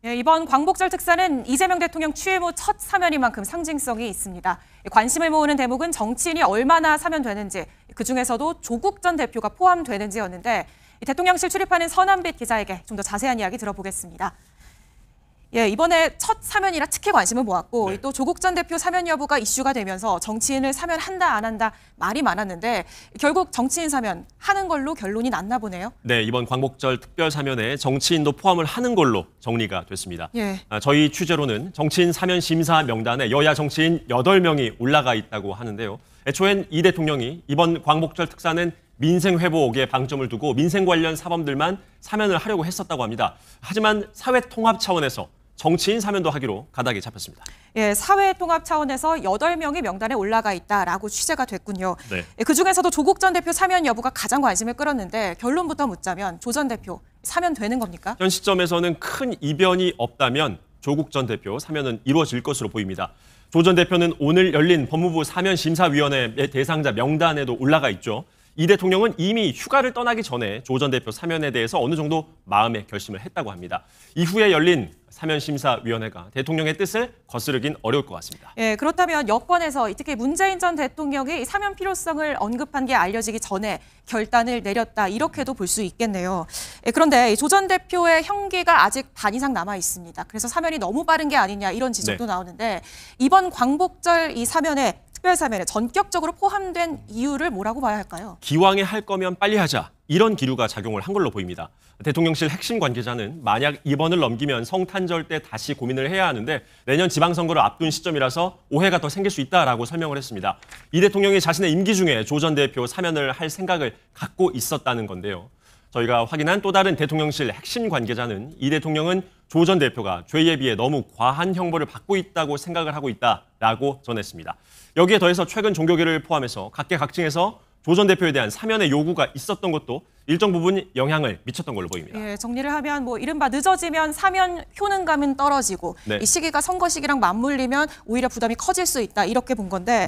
예, 이번 광복절 특사는 이재명 대통령 취임 후 첫 사면인 만큼 상징성이 있습니다. 관심을 모으는 대목은 정치인이 얼마나 사면되는지, 그중에서도 조국 전 대표가 포함되는지였는데 대통령실 출입하는 서남빛 기자에게 좀 더 자세한 이야기 들어보겠습니다. 예, 이번에 첫 사면이라 특히 관심을 모았고 또 조국 전 대표 사면 여부가 이슈가 되면서 정치인을 사면한다 안 한다 말이 많았는데 결국 정치인 사면 하는 걸로 결론이 났나 보네요. 네, 이번 광복절 특별 사면에 정치인도 포함을 하는 걸로 정리가 됐습니다. 예. 저희 취재로는 정치인 사면 심사 명단에 여야 정치인 8명이 올라가 있다고 하는데요. 애초엔 이 대통령이 이번 광복절 특사는 민생 회복에 방점을 두고 민생 관련 사범들만 사면을 하려고 했었다고 합니다. 하지만 사회 통합 차원에서 정치인 사면도 하기로 가닥이 잡혔습니다. 예, 사회 통합 차원에서 8명이 명단에 올라가 있다라고 취재가 됐군요. 네. 그중에서도 조국 전 대표 사면 여부가 가장 관심을 끌었는데 결론부터 묻자면 조 전 대표 사면 되는 겁니까? 현 시점에서는 큰 이변이 없다면 조국 전 대표 사면은 이루어질 것으로 보입니다. 조 전 대표는 오늘 열린 법무부 사면심사위원회 대상자 명단에도 올라가 있죠. 이 대통령은 이미 휴가를 떠나기 전에 조 전 대표 사면에 대해서 어느 정도 마음의 결심을 했다고 합니다. 이후에 열린 사면심사위원회가 대통령의 뜻을 거스르긴 어려울 것 같습니다. 예, 그렇다면 여권에서 특히 문재인 전 대통령이 사면 필요성을 언급한 게 알려지기 전에 결단을 내렸다 이렇게도 볼 수 있겠네요. 예, 그런데 조 전 대표의 형기가 아직 반 이상 남아 있습니다. 그래서 사면이 너무 빠른 게 아니냐 이런 지적도 나오는데 이번 광복절 이 사면에 특별 사면에 전격적으로 포함된 이유를 뭐라고 봐야 할까요? 기왕에 할 거면 빨리 하자. 이런 기류가 작용을 한 걸로 보입니다. 대통령실 핵심 관계자는 만약 이번을 넘기면 성탄절 때 다시 고민을 해야 하는데 내년 지방선거를 앞둔 시점이라서 오해가 더 생길 수 있다라고 설명을 했습니다. 이 대통령이 자신의 임기 중에 조 전 대표 사면을 할 생각을 갖고 있었다는 건데요. 저희가 확인한 또 다른 대통령실 핵심 관계자는 이 대통령은 조 전 대표가 죄에 비해 너무 과한 형벌을 받고 있다고 생각을 하고 있다라고 전했습니다. 여기에 더해서 최근 종교계를 포함해서 각계각층에서 조 전 대표에 대한 사면의 요구가 있었던 것도 일정 부분 영향을 미쳤던 걸로 보입니다. 예, 정리를 하면 이른바 늦어지면 사면 효능감은 떨어지고 이 시기가 선거 시기랑 맞물리면 오히려 부담이 커질 수 있다 이렇게 본 건데